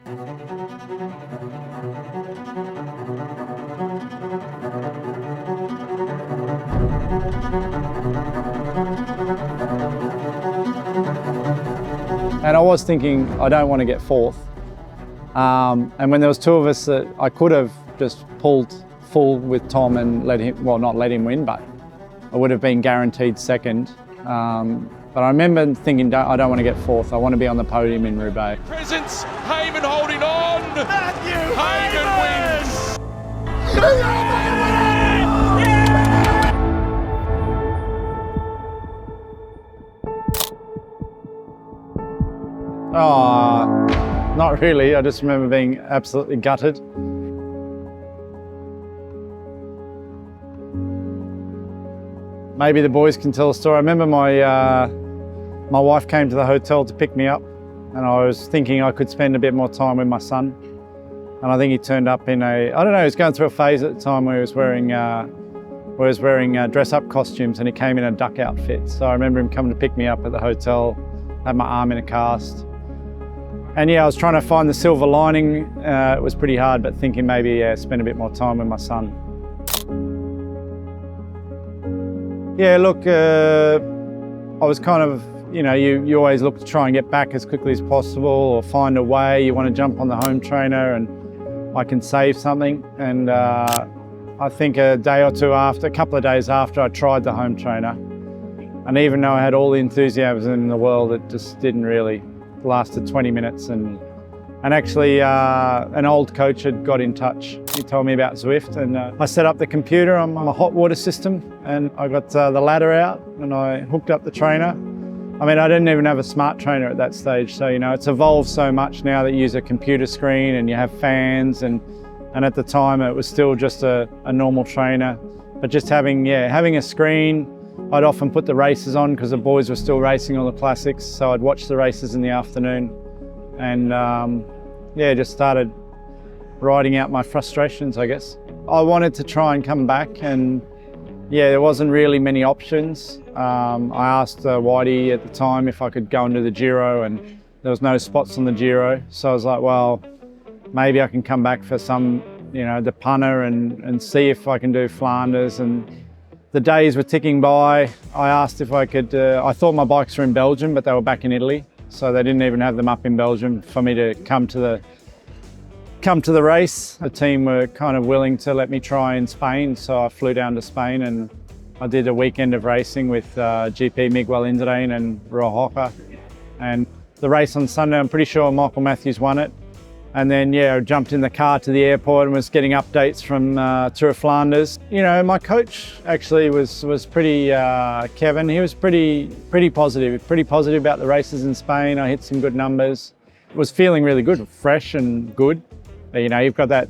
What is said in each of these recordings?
And I was thinking, I don't want to get fourth. And when there was two of us, that I could have just pulled full with Tom and let him, well, not let him win, but I would have been guaranteed second. But I remember thinking, I don't want to get fourth. I want to be on the podium in Roubaix. Presence, Hayman holding on. Matthew Hayman wins. Oh, not really. I just remember being absolutely gutted. Maybe the boys can tell a story. I remember my wife came to the hotel to pick me up, and I was thinking I could spend a bit more time with my son. And I think he turned up in I don't know, he was going through a phase at the time where he was wearing dress-up costumes, and he came in a duck outfit. So I remember him coming to pick me up at the hotel, had my arm in a cast. And yeah, I was trying to find the silver lining. It was pretty hard, but thinking maybe spend a bit more time with my son. Yeah, look, I was kind of, you always look to try and get back as quickly as possible or find a way. You want to jump on the home trainer and I can save something. And I think a couple of days after I tried the home trainer, and even though I had all the enthusiasm in the world, it just didn't really. Lasted 20 minutes, and actually an old coach had got in touch. He told me about Zwift, and I set up the computer on my hot water system, and I got the ladder out and I hooked up the trainer. I mean, I didn't even have a smart trainer at that stage, so it's evolved so much now that you use a computer screen and you have fans, and at the time it was still just a normal trainer. But just having a screen, I'd often put the races on because the boys were still racing all the classics, so I'd watch the races in the afternoon, and just started riding out my frustrations, I guess. I wanted to try and come back, and there wasn't really many options. I asked Whitey at the time if I could go into the Giro, and there was no spots on the Giro, so I was like, well, maybe I can come back for some, the punter and see if I can do Flanders. And the days were ticking by. I asked if I could, I thought my bikes were in Belgium, but they were back in Italy. So they didn't even have them up in Belgium for me to come to the race. The team were kind of willing to let me try in Spain. So I flew down to Spain and I did a weekend of racing with GP Miguel Indurain and Rojoka. And the race on Sunday, I'm pretty sure Michael Matthews won it. And then, I jumped in the car to the airport and was getting updates from Tour of Flanders. My coach actually was pretty, Kevin, he was pretty positive about the races in Spain. I hit some good numbers. Was feeling really good, fresh and good. But, you've got that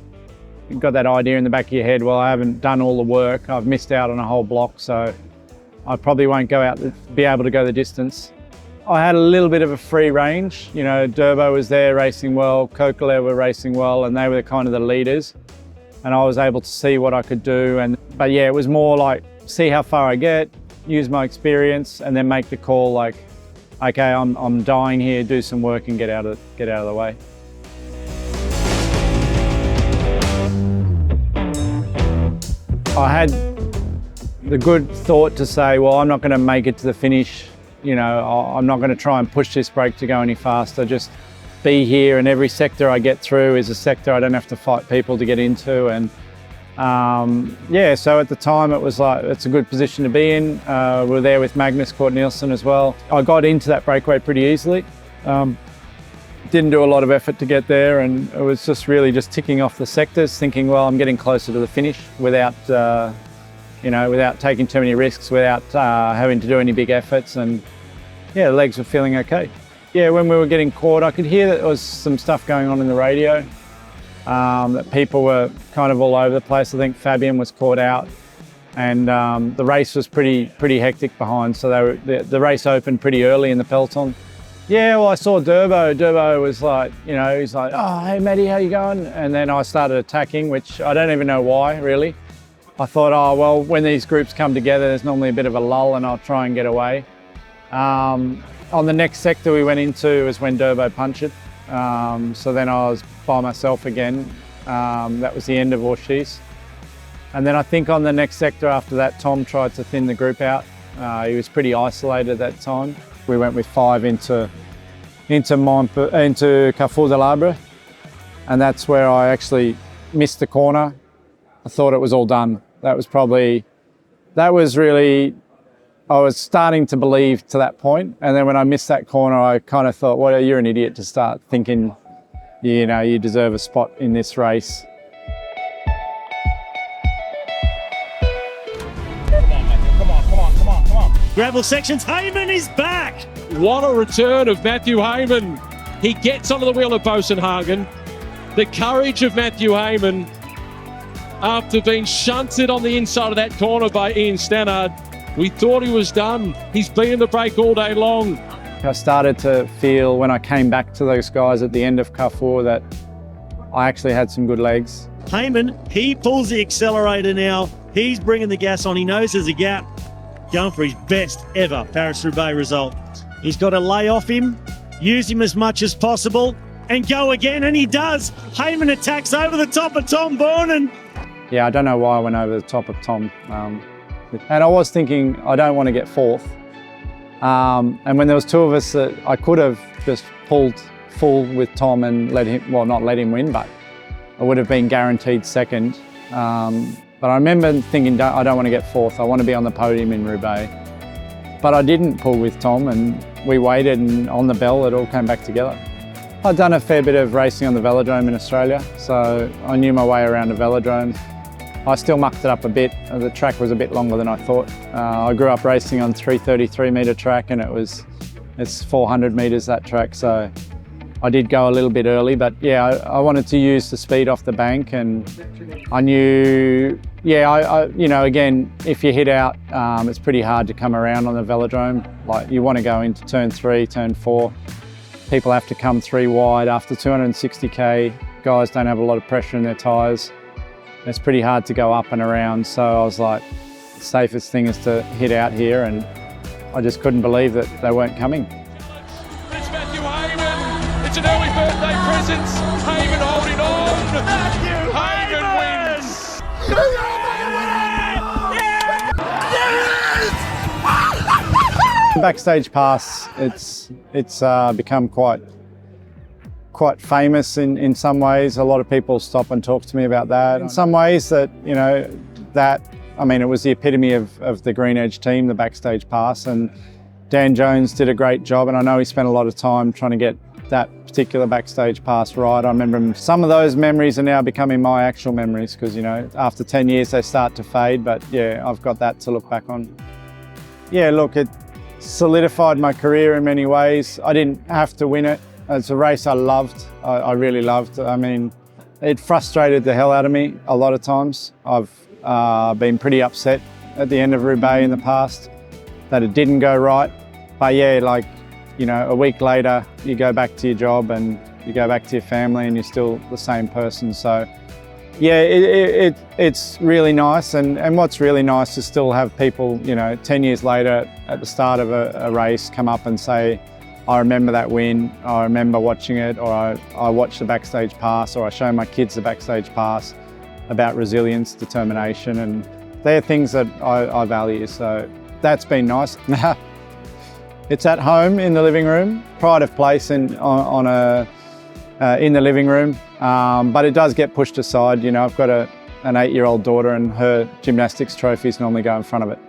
idea in the back of your head, well, I haven't done all the work. I've missed out on a whole block, so I probably won't be able to go the distance. I had a little bit of a free range. Durbo was there racing well, Kokele were racing well, and they were kind of the leaders. And I was able to see what I could do. But it was more like, see how far I get, use my experience, and then make the call like, okay, I'm dying here, do some work and get out of the way. I had the good thought to say, well, I'm not going to make it to the finish. I'm not going to try and push this brake to go any faster, just be here, and every sector I get through is a sector I don't have to fight people to get into. And so at the time it was like, it's a good position to be in. We were there with Magnus Cort Nielsen as well. I got into that breakaway pretty easily. Didn't do a lot of effort to get there, and it was just really just ticking off the sectors, thinking, well, I'm getting closer to the finish without taking too many risks, without having to do any big efforts. And the legs were feeling okay. When we were getting caught, I could hear that there was some stuff going on in the radio, that people were kind of all over the place. I think Fabian was caught out, and the race was pretty hectic behind. So the race opened pretty early in the peloton. I saw Durbo. Durbo was like, he's like, oh, hey Matty, how you going? And then I started attacking, which I don't even know why, really. I thought, oh, well, when these groups come together, there's normally a bit of a lull and I'll try and get away. On the next sector we went into was when Durbo punctured. So then I was by myself again. That was the end of Orchies. And then I think on the next sector after that, Tom tried to thin the group out. He was pretty isolated at that time. We went with 5 into Carrefour de l'Arbre, and that's where I actually missed the corner. I thought it was all done. I was starting to believe to that point. And then when I missed that corner, I kind of thought, well, you're an idiot to start thinking, you know, you deserve a spot in this race. Come on. Gravel sections, Hayman is back. What a return of Matthew Hayman. He gets onto the wheel of Bosenhagen. The courage of Matthew Hayman after being shunted on the inside of that corner by Ian Stannard. We thought he was done. He's been in the break all day long. I started to feel when I came back to those guys at the end of Carrefour that I actually had some good legs. Hayman, he pulls the accelerator now. He's bringing the gas on. He knows there's a gap. Going for his best ever Paris-Roubaix result. He's got to lay off him, use him as much as possible, and go again, and he does. Hayman attacks over the top of Tom Boonen. Yeah, I don't know why I went over the top of Tom. And I was thinking, I don't want to get 4th. And when there was 2 of us, I could have just pulled full with Tom and let him, well, not let him win, but I would have been guaranteed 2nd. But I remember thinking, I don't want to get 4th. I want to be on the podium in Roubaix. But I didn't pull with Tom, and we waited, and on the bell, it all came back together. I'd done a fair bit of racing on the velodrome in Australia, so I knew my way around the velodrome. I still mucked it up a bit. The track was a bit longer than I thought. I grew up racing on 333 metre track, and it's 400 metres that track, so I did go a little bit early, but yeah, I wanted to use the speed off the bank, and I knew, yeah, you know, again, if you hit out, it's pretty hard to come around on the velodrome. Like, you want to go into turn 3, turn 4. People have to come 3 wide after 260k. Guys don't have a lot of pressure in their tyres. It's pretty hard to go up and around, so I was like, the safest thing is to hit out here, and I just couldn't believe that they weren't coming. It's Matthew Hayman. It's an early birthday present. Hayman holding on. Hayman wins. The backstage pass, it's become quite famous in some ways. A lot of people stop and talk to me about that. In some ways that, you know, I mean, it was the epitome of the GreenEDGE team, the backstage pass, and Dan Jones did a great job, and I know he spent a lot of time trying to get that particular backstage pass right. I remember some of those memories are now becoming my actual memories because, you know, after 10 years they start to fade, but yeah, I've got that to look back on. Yeah, look, it solidified my career in many ways. I didn't have to win it. It's a race I loved, I really loved. I mean, it frustrated the hell out of me a lot of times. I've been pretty upset at the end of Roubaix in the past that it didn't go right. But yeah, like, you know, a week later, you go back to your job and you go back to your family and you're still the same person. So yeah, it's really nice. And what's really nice is still have people, you know, 10 years later at the start of a race come up and say, I remember that win, I remember watching it, or I watched the backstage pass, or I show my kids the backstage pass about resilience, determination, and they're things that I value, so that's been nice. It's at home in the living room, pride of place in the living room, but it does get pushed aside. You know, I've got an 8-year-old daughter and her gymnastics trophies normally go in front of it.